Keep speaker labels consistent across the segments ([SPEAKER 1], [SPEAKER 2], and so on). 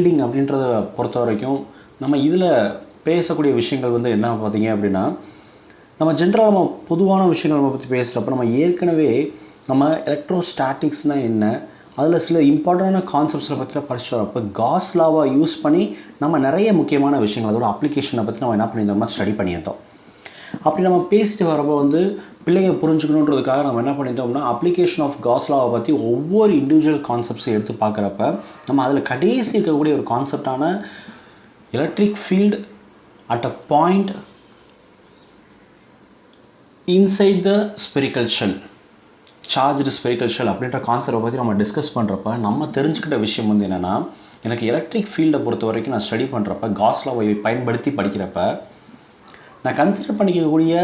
[SPEAKER 1] Shielding அப்படின்றத பொறுத்த வரைக்கும் நம்ம இதில் பேசக்கூடிய விஷயங்கள் வந்து என்ன பார்த்தீங்க அப்படின்னா, நம்ம ஜென்ரலாக நம்ம பொதுவான விஷயங்கள் நம்ம பற்றி பேசுகிறப்ப நம்ம ஏற்கனவே நம்ம எலக்ட்ரோஸ்டாட்டிக்ஸ்னால் என்ன, அதில் சில இம்பார்ட்டண்டான கான்செப்ட்ஸை பற்றி படிச்சுட்டு வரப்போ காஸ் லாவை யூஸ் பண்ணி நம்ம நிறைய முக்கியமான விஷயங்கள் அதோட அப்ளிகேஷனை பற்றி நம்ம என்ன பண்ணியிருந்தோம்னா ஸ்டடி பண்ணியிருந்தோம். அப்படி நம்ம பேசிட்டு வரப்போ வந்து பிள்ளைங்க புரிஞ்சுக்கணுன்றதுக்காக நம்ம என்ன பண்ணிட்டோம்னா அப்ளிகேஷன் ஆஃப் காஸ் லாவை பற்றி ஒவ்வொரு இண்டிவிஜுவல் கான்செப்ட்ஸை எடுத்து பார்க்குறப்ப நம்ம அதில் கடைசி இருக்கக்கூடிய ஒரு கான்செப்டான electric field at a point inside the spherical shell, charged spherical shell அப்படின்ற கான்செப்டை பற்றி நம்ம டிஸ்கஸ் பண்ணுறப்ப நம்ம தெரிஞ்சுக்கிட்ட விஷயம் வந்து என்னென்னா, எனக்கு எலக்ட்ரிக் ஃபீல்டை பொறுத்த வரைக்கும் நான் ஸ்டடி பண்ணுறப்ப காஸ் லாவை பயன்படுத்தி படிக்கிறப்ப நான் கன்சிடர் பண்ணிக்கக்கூடிய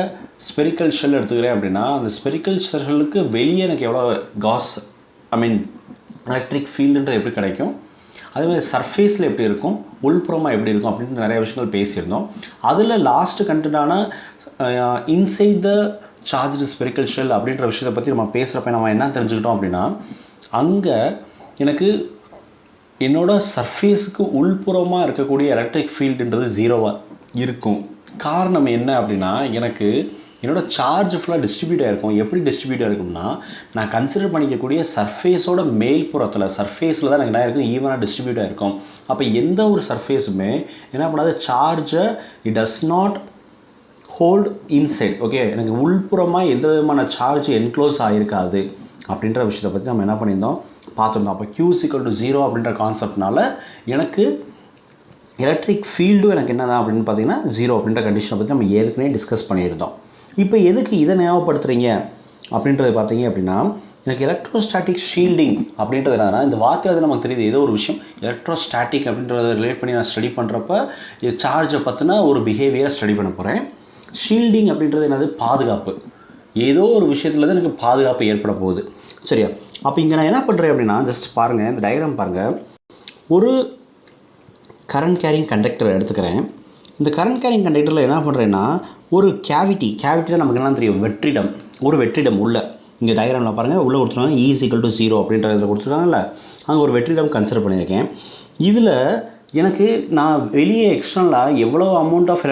[SPEAKER 1] ஸ்பெரிக்கல் ஷெல் எடுத்துக்கிறேன் அப்படின்னா, அந்த ஸ்பெரிக்கல் ஷெல்லுக்கு வெளியே எனக்கு எவ்வளோ காஸ் எலக்ட்ரிக் ஃபீல்டுன்றது எப்படி கிடைக்கும், அதேமாதிரி சர்ஃபேஸில் எப்படி இருக்கும், உள்புறமாக எப்படி இருக்கும் அப்படின்ட்டு நிறைய விஷயங்கள் பேசியிருந்தோம். அதில் லாஸ்ட்டு கண்டென்ட்டான inside the charged spherical shell அப்படின்ற விஷயத்தை பற்றி நம்ம பேசுகிறப்ப நம்ம என்ன தெரிஞ்சுக்கிட்டோம் அப்படின்னா, அங்கே எனக்கு என்னோடய சர்ஃபேஸுக்கு உள்புறமாக இருக்கக்கூடிய எலக்ட்ரிக் ஃபீல்டுன்றது ஜீரோவாக இருக்கும். காரணம் என்ன அப்படின்னா, எனக்கு என்னோடய சார்ஜ் ஃபுல்லாக டிஸ்ட்ரிபியூட் ஆகிருக்கும். எப்படி டிஸ்ட்ரிபியூட் ஆகிருக்கும்னா, நான் கன்சிடர் பண்ணிக்கக்கூடிய சர்ஃபேஸோட மேல்புறத்தில் சர்ஃபேஸில் தான் எனக்கு என்ன இருக்கும், ஈவனாக டிஸ்ட்ரிபியூட் ஆகிருக்கும். அப்போ எந்த ஒரு சர்ஃபேஸுமே என்ன பண்ணாது, சார்ஜை it does not hold inside. Okay, எனக்கு உள்புறமாக எந்த விதமான சார்ஜ் என்க்ளோஸ் ஆகிருக்காது அப்படின்ற விஷயத்தை பற்றி நம்ம என்ன பண்ணியிருந்தோம் பார்த்துருந்தோம். அப்போ Q=0 அப்படின்ற கான்செப்ட்னால எனக்கு எலக்ட்ரிக் ஃபீல்டும் எனக்கு என்ன தான் அப்படின்னு பார்த்தீங்கன்னா 0 அப்படின்ற கண்டிஷனை பற்றி நம்ம ஏற்கனவே டிஸ்கஸ் பண்ணியிருந்தோம். இப்போ எதுக்கு இதை ஞாபகப்படுத்துகிறீங்க அப்படின்றத பார்த்தீங்க அப்படின்னா, எனக்கு எலக்ட்ரோஸ்டாட்டிக் ஷீல்டிங் அப்படின்றது என்னன்னா, இந்த வார்த்தை நமக்கு தெரியுது ஏதோ ஒரு விஷயம் எலக்ட்ரோஸ்டாட்டிக் அப்படின்றத ரிலேட் பண்ணி நான் ஸ்டடி பண்ணுறப்ப சார்ஜை பற்றின ஒரு பிஹேவியரை ஸ்டடி பண்ண போகிறேன். ஷீல்டிங் அப்படின்றது என்னது, பாதுகாப்பு. ஏதோ ஒரு விஷயத்தில் தான் எனக்கு பாதுகாப்பு ஏற்பட போகுது. சரியா? அப்போ இங்கே நான் என்ன பண்ணுறேன் அப்படின்னா, ஜஸ்ட் பாருங்கள், இந்த டயக்ராம் பாருங்கள். ஒரு கரண்ட் கேரிங் கண்டக்டர் எடுத்துக்கிறேன். இந்த கரண்ட் கேரிங் கண்டக்டரில் என்ன பண்ணுறேன்னா, ஒரு கேவிட்டியில் நமக்கு என்ன தெரியும், வெற்றிடம். ஒரு வெற்றிடம் உள்ள இங்கே டயக்ராமில் பாருங்கள், உள்ளே கொடுத்துருக்காங்க E=0 அப்படின்ற இதில் கொடுத்துருக்காங்கல்ல, அங்கே ஒரு வெற்றிடம் கன்சிடர் பண்ணியிருக்கேன். இதில் எனக்கு நான் வெளியே எக்ஸ்டர்னலாக எவ்வளோ அமௌண்ட் ஆஃப்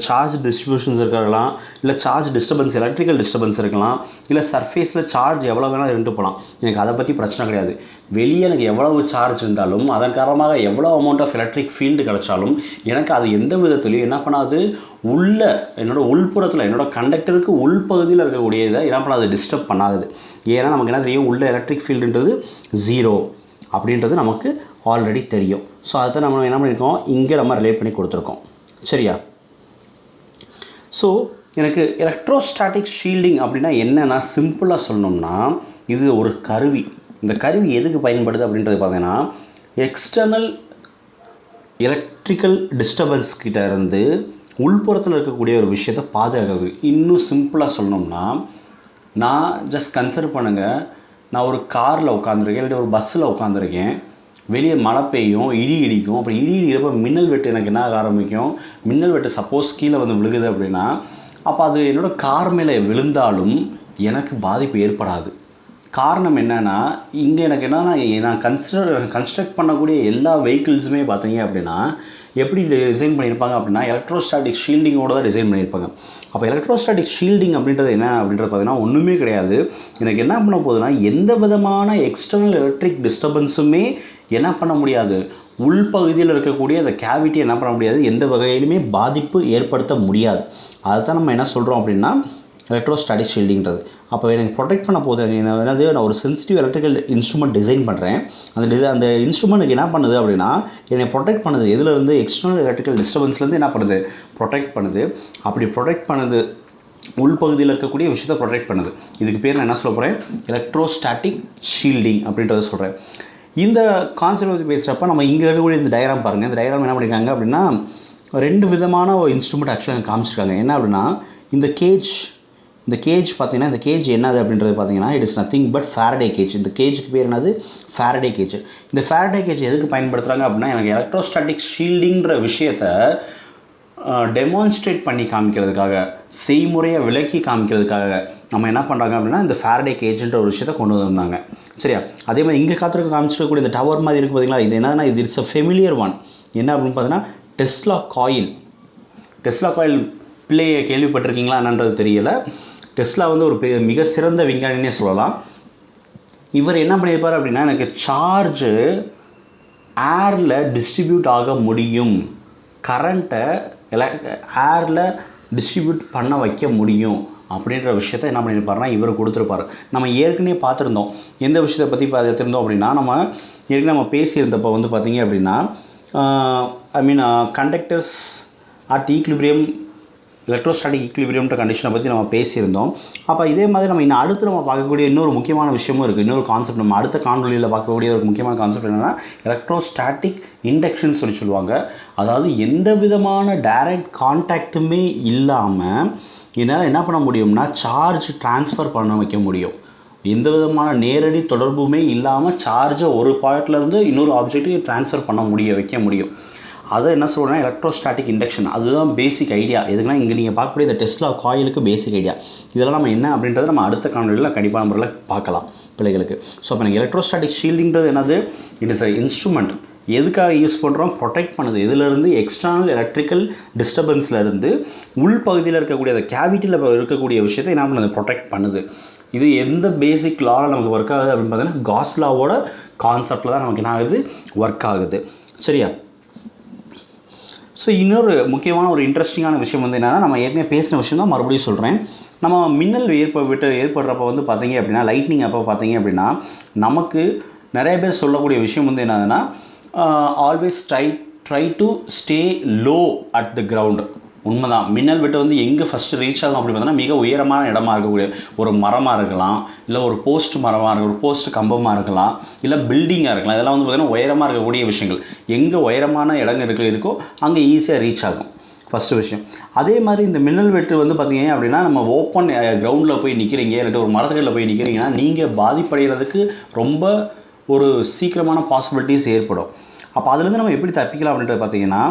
[SPEAKER 1] சார்ஜ் டிஸ்ட்ரிபியூஷன்ஸ் இருக்கலாம், இல்லை சார்ஜ் டிஸ்டர்பன்ஸ் எலக்ட்ரிக்கல் டிஸ்டர்பன்ஸ் இருக்கலாம், இல்லை சர்ஃபேஸில் சார்ஜ் எவ்வளோ வேணால் இருந்துட்டு போகலாம். எனக்கு அதை பற்றி பிரச்சனை கிடையாது. வெளியே எனக்கு எவ்வளவு சார்ஜ் இருந்தாலும் அதன் காரணமாக எவ்வளோ அமௌண்ட் ஆஃப் எலக்ட்ரிக் ஃபீல்டு கிடச்சாலும் எனக்கு அது எந்த விதத்துலையும் என்ன பண்ணாது, உள்ள என்னோடய உள்புறத்தில் என்னோடய கண்டக்டருக்கு உள்பகுதியில் இருக்கக்கூடிய இதை என்ன பண்ணாது, டிஸ்டர்ப் பண்ணாது. ஏன்னா நமக்கு என்ன தெரியும், உள்ள எலக்ட்ரிக் ஃபீல்டுன்றது 0 அப்படின்றது நமக்கு ஆல்ரெடி தெரியும். ஸோ அதை நம்ம என்ன பண்ணியிருக்கோம், இங்கே நம்ம ரிலேட் பண்ணி கொடுத்துருக்கோம். சரியா? ஸோ எனக்கு எலக்ட்ரோஸ்டாட்டிக் ஷீல்டிங் அப்படின்னா என்னென்னா, சிம்பிளாக சொல்லணும்னா இது ஒரு கருவி. இந்த கருவி எதுக்கு பயன்படுது அப்படின்றது பார்த்தீங்கன்னா, எக்ஸ்டர்னல் எலக்ட்ரிக்கல் டிஸ்டர்பன்ஸ் கிட்ட இருந்து உள்புறத்தில் இருக்கக்கூடிய ஒரு விஷயத்தை பாதுகாக்கிறது. இன்னும் சிம்பிளாக சொல்லணும்னா, நான் ஜஸ்ட் கன்சிடர் பண்ணுங்கள், நான் ஒரு காரில் உட்காந்துருக்கேன், இல்லை ஒரு பஸ்ஸில் உட்காந்துருக்கேன், வெளியே மழை பெய்யும், இடி இடிக்கும். அப்புறம் இடி இடிக்கிறப்ப மின்னல் வெட்டு எனக்கு என்ன ஆக ஆரம்பிக்கும், மின்னல் வெட்டு சப்போஸ் கீழே வந்து விழுகுது அப்படின்னா, அப்போ அது என்னோடய கார் மேலே விழுந்தாலும் எனக்கு பாதிப்பு ஏற்படாது. காரணம் என்னென்னா, இங்கே எனக்கு என்னென்னா, நான் கன்ஸ்ட்ரக்ட் பண்ணக்கூடிய எல்லா வெஹிக்கிள்ஸுமே பார்த்தீங்க அப்படின்னா எப்படி டிசைன் பண்ணியிருப்பாங்க அப்படின்னா, எலக்ட்ரோஸ்டாட்டிக் ஷீல்டிங்கோடு தான் டிசைன் பண்ணியிருப்பாங்க. அப்போ எலக்ட்ரோஸ்டாட்டிக் ஷீல்டிங் அப்படின்றது என்ன அப்படின்றது பார்த்தீங்கன்னா ஒன்றுமே கிடையாது. எனக்கு என்ன பண்ண போகுதுன்னா, எந்த விதமான எக்ஸ்டர்னல் எலக்ட்ரிக் டிஸ்டர்பன்ஸுமே என்ன பண்ண முடியாது, உள்பகுதியில் இருக்கக்கூடிய அந்த கேவிட்டி என்ன பண்ண முடியாது, எந்த வகையிலுமே பாதிப்பு ஏற்படுத்த முடியாது. அதை தான் நம்ம என்ன சொல்கிறோம் அப்படின்னா எலக்ட்ரோஸ்டாட்டிக் ஷீல்டிங்கிறது. அப்போ எனக்கு ப்ரொடெக்ட் பண்ண போகுது என்னது, நான் ஒரு சென்சிட்டிவ் எலக்ட்ரிக்கல் இன்ஸ்ட்ருமெண்ட் டிசைன் பண்ணுறேன். அந்த இன்ஸ்ட்ருமெண்ட்டுக்கு என்ன பண்ணுது அப்படின்னா, என்னை ப்ரொடெக்ட் பண்ணுது. எதுலேருந்து, எக்ஸ்டர்னல் எலக்ட்ரிக்கல் டிஸ்டர்பன்ஸ்லேருந்து என்ன பண்ணுது, ப்ரொடெக்ட் பண்ணுது. அப்படி ப்ரொடெக்ட் பண்ணுது, உள்பகுதியில் இருக்கக்கூடிய விஷயத்தை ப்ரொடெக்ட் பண்ணுது. இதுக்கு பேர் நான் என்ன சொல்ல போகிறேன், எலக்ட்ரோஸ்டாட்டிக் ஷீல்டிங் அப்படின்றத சொல்கிறேன். இந்த கான்செப்ட் பற்றி பேசுகிறப்ப நம்ம இங்கே இருக்கக்கூடிய இந்த டயக்ராம் பாருங்கள். இந்த டயக்ராம் என்ன பண்ணியிருக்காங்க அப்படின்னா, 2 விதமான ஒரு இன்ஸ்ட்ருமெண்ட் ஆக்சுவலாக எனக்கு காமிச்சிருக்காங்க. என்ன அப்படின்னா, இந்த கேஜ் பார்த்தீங்கன்னா, இந்த கேஜ் என்னது அப்படின்றது பார்த்தீங்கன்னா, it is nothing but Faraday cage. இந்த கேஜுக்கு பேர் என்னது, ஃபேரடே கேஜ். இந்த ஃபேரடே கேஜ் எதுக்கு பயன்படுத்துகிறாங்க அப்படின்னா, எனக்கு எலக்ட்ரோஸ்டாட்டிக் ஷீல்டிங்கிற விஷயத்தை டெமான்ஸ்ட்ரேட் பண்ணி காமிக்கிறதுக்காக, செய்முறையை விளக்கி காமிக்கிறதுக்காக நம்ம என்ன பண்ணுறாங்க அப்படின்னா இந்த ஃபாரடே கேஜ்ன்ற ஒரு விஷயத்தை கொண்டு வந்தாங்க. சரியா? அதே மாதிரி இங்கே காமிச்சிருக்கக்கூடிய இந்த டவர் மாதிரி இருக்குது பார்த்தீங்களா, இது என்னன்னா இது இட்ஸ் அ ஃபெமிலியர் ஒன். என்ன அப்படின்னு பார்த்தீங்கன்னா டெஸ்லா காயில். டெஸ்லா காயில் பிள்ளையை கேள்விப்பட்டிருக்கீங்களா என்னன்றது தெரியல. டெஸ்லா வந்து ஒரு மிக சிறந்த விஞ்ஞானினே சொல்லலாம். இவர் என்ன பண்ணியிருப்பார் அப்படின்னா, எனக்கு சார்ஜு ஏரில் டிஸ்ட்ரிபியூட் ஆக முடியும், கரண்ட்டை ஏரில் டிஸ்ட்ரிபியூட் பண்ண வைக்க முடியும் அப்படின்ற விஷயத்தை என்ன பண்ணியிருப்பாருன்னா இவர் கொடுத்துருப்பார். நம்ம ஏற்கனவே பார்த்துருந்தோம். எந்த விஷயத்தை பற்றி பார்த்துருந்தோம் அப்படின்னா, நம்ம பேசியிருந்தப்போ வந்து பார்த்திங்க அப்படின்னா கண்டக்டர்ஸ் அட் ஈக்லிபிரியம், எலக்ட்ரோஸ்டாட்டிக் ஈக்லிபிரியம்ன்ற கண்டிஷனை பற்றி நம்ம பேசியிருந்தோம். அப்போ இதே மாதிரி நம்ம அடுத்து நம்ம பார்க்கக்கூடிய இன்னொரு முக்கியமான விஷயமும் இருக்குது. இன்னொரு கான்செப்ட் நம்ம அடுத்த காணொலியில் பார்க்கக்கூடிய ஒரு முக்கியமான கான்செப்ட் என்னென்னா எலக்ட்ரோஸ்டாட்டிக் இண்டக்ஷன் சொல்லுவாங்க. அதாவது எந்த விதமான டைரக்ட் கான்டாக்ட்டுமே இல்லாமல் என்னால் என்ன பண்ண முடியும்னா சார்ஜ் ட்ரான்ஸ்ஃபர் பண்ண வைக்க முடியும். எந்த விதமான நேரடி தொடர்புமே இல்லாமல் சார்ஜை ஒரு பாயிண்ட்லேருந்து இன்னொரு ஆப்ஜெக்ட்டுக்கு ட்ரான்ஸ்ஃபர் பண்ண வைக்க முடியும். அதை என்ன சொல்கிறேன்னா எலக்ட்ரோஸ்டாட்டிக் இண்டக்ஷன். அதுதான் பேசிக் ஐடியா. எதுக்குன்னா இங்கே நீங்கள் பார்க்கக்கூடிய இந்த டெஸ்லா காயிலுக்கு பேசிக் ஐடியா. இதெல்லாம் நம்ம என்ன அப்படின்றத நம்ம அடுத்த காணொலியில் கண்டிப்பான முறையில் பார்க்கலாம் பிள்ளைகளுக்கு. ஸோ இப்போ எனக்கு எலக்ட்ரோஸ்டாட்டிக் ஷீல்டிங்கிறது என்னது? It is a instrument. எதுக்காக யூஸ் பண்ணுறோம்? ப்ரொடெக்ட் பண்ணுது. இதிலிருந்து எக்ஸ்டர்னல் எலக்ட்ரிக்கல் டிஸ்டர்பன்ஸ்லேருந்து உள்பகுதியில் இருக்கக்கூடிய அந்த கேவிட்டியில் இருக்கக்கூடிய விஷயத்தை என்ன பண்ணுது? ப்ரொடெக்ட் பண்ணுது. இது எந்த பேசிக் லாவில் நமக்கு ஒர்க் ஆகுது அப்படின்னு பார்த்தீங்கன்னா காஸ் லாவோட கான்செப்டில் தான் நமக்கு என்ன ஆகுது? ஒர்க் ஆகுது. சரியா? ஸோ இன்னொரு முக்கியமான ஒரு இன்ட்ரெஸ்டிங்கான விஷயம் வந்து என்னென்னா, நம்ம ஏற்கனவே பேசின விஷயம் தான் மறுபடியும் சொல்கிறேன். நம்ம மின்னல் ஏற்படுறப்போ வந்து பார்த்தீங்க அப்படின்னா, லைட்னிங் அப்போ பார்த்தீங்க அப்படின்னா நமக்கு நிறைய பேர் சொல்லக்கூடிய விஷயம் வந்து என்னதுன்னா, always try to stay low at the ground. உண்மைதான். மின்னல் வெட்டு வந்து எங்கே ஃபஸ்ட்டு ரீச் ஆகும் அப்படி பார்த்தோன்னா மிக உயரமான இடமா இருக்கக்கூடிய ஒரு மரமாக இருக்கலாம், இல்லை ஒரு போஸ்ட் மரமாக இருக்கலாம், ஒரு போஸ்ட் கம்பமாக இருக்கலாம், இல்லை பில்டிங்காக இருக்கலாம். இதெல்லாம் வந்து பார்த்திங்கன்னா உயரமாக இருக்கக்கூடிய விஷயங்கள். எங்கே உயரமான இடங்கள் இருக்கோ அங்கே ஈஸியாக ரீச் ஆகும். ஃபஸ்ட்டு விஷயம். அதே மாதிரி இந்த மின்னல் வெட்டு வந்து பார்த்திங்க அப்படின்னா நம்ம ஓப்பன் கிரவுண்டில் போய் நிற்கிறீங்க, இல்லாட்டி ஒரு மரத்துக்கடியில் போய் நிற்கிறீங்கன்னா நீங்கள் பாதிப்படைகிறதுக்கு ரொம்ப ஒரு சீக்கிரமான பாசிபிலிட்டிஸ் ஏற்படும். அப்போ அதுலேருந்து நம்ம எப்படி தப்பிக்கலாம் அப்படின்றது பார்த்திங்கன்னா,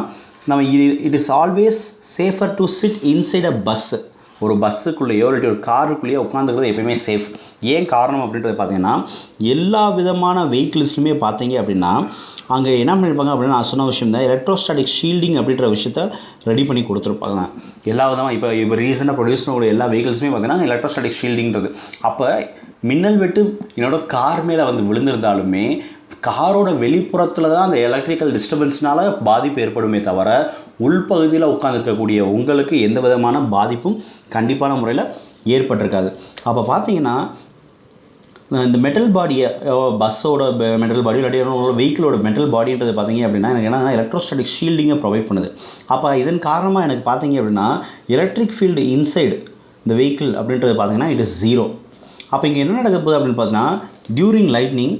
[SPEAKER 1] நம்ம it is always safer to sit inside a bus. ஒரு பஸ்ஸுக்குள்ளேயோ இல்லாட்டி ஒரு காருக்குள்ளேயோ உட்காந்துக்கிறது எப்பயுமே சேஃப். ஏன் காரணம் அப்படின்றது பார்த்திங்கன்னா, எல்லா விதமான வெஹிக்கிள்ஸ்லையுமே பார்த்தீங்க அப்படின்னா அங்கே என்ன பண்ணியிருப்பாங்க அப்படின்னா, நான் சொன்ன விஷயம் தான் எலக்ட்ரோஸ்டாட்டிக் ஷீல்டிங் அப்படின்ற விஷயத்த ரெடி பண்ணி கொடுத்துருப்பாங்க. எல்லா விதமாக இப்போ ரீசெண்டாக ப்ரொடியூஸ் பண்ணக்கூடிய எல்லா வெஹிக்கிள்ஸுமே பார்த்திங்கன்னா எலக்ட்ரோஸ்டாட்டிக் ஷீல்டிங்கிறது. அப்போ மின்னல் வெட்டு என்னோடய கார் மேலே வந்து விழுந்திருந்தாலுமே காரோட வெளிப்புறத்தில் தான் அந்த எலக்ட்ரிக்கல் டிஸ்டர்பன்ஸ்னால் பாதிப்பு ஏற்படுமே தவிர உள்பகுதியில் உட்காந்துருக்கக்கூடிய உங்களுக்கு எந்த விதமான பாதிப்பும் கண்டிப்பான முறையில் ஏற்பட்டிருக்காது. அப்போ பார்த்தீங்கன்னா இந்த மெட்டல் பாடியை பஸ்ஸோட மெட்டல் பாடி இல்லாட்டி வெஹிக்கிளோட மெட்டல் பாடின்றது பார்த்தீங்க அப்படின்னா எனக்கு என்ன எலக்ட்ரோஸ்டாட்டிக் ஷீல்டிங்கை ப்ரொவைட் பண்ணுது. அப்போ இதன் காரணமாக எனக்கு பார்த்தீங்க அப்படின்னா எலக்ட்ரிக் ஃபீல்டு இன்சைடு இந்த வெஹிக்கிள் அப்படின்றது பார்த்தீங்கன்னா இட் இஸ் 0. அப்போ இங்கே என்ன நடக்க போகுது அப்படின்னு பார்த்தீங்கன்னா, during lightning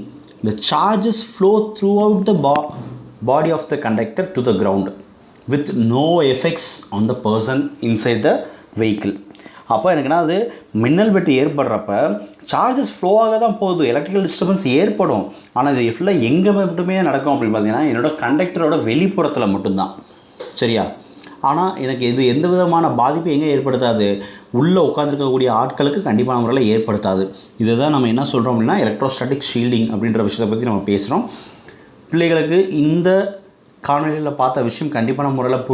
[SPEAKER 1] the charges flow throughout the body of the conductor to the ground with no effects on the person inside the vehicle. அப்போ எனக்குன்னா அது மின்னல் வெட்டு ஏற்படுறப்ப சார்ஜஸ் ஃப்ளோ ஆக தான் போகுது, எலக்ட்ரிக்கல் டிஸ்டர்பன்ஸ் ஏற்படும். ஆனால் இது ஃபுல்லாக எங்கே மட்டுமே நடக்கும் அப்படின்னு பார்த்தீங்கன்னா என்னோடய கண்டக்டரோட வெளிப்புறத்தில் மட்டும்தான். சரியா? ஆனால் எனக்கு இது எந்த விதமான பாதிப்பு எங்கே ஏற்படுத்தாது? உள்ளே உட்காந்துருக்கக்கூடிய ஆட்களுக்கு கண்டிப்பான முறையில் ஏற்படுத்தாது. இதை தான் நம்ம என்ன சொல்கிறோம் அப்படின்னா எலக்ட்ரோஸ்டாட்டிக் ஷீல்டிங் அப்படின்ற விஷயத்தை பற்றி நம்ம பேசுகிறோம். பிள்ளைகளுக்கு இந்த காணொலியில் பார்த்த விஷயம் கண்டிப்பான முறையில்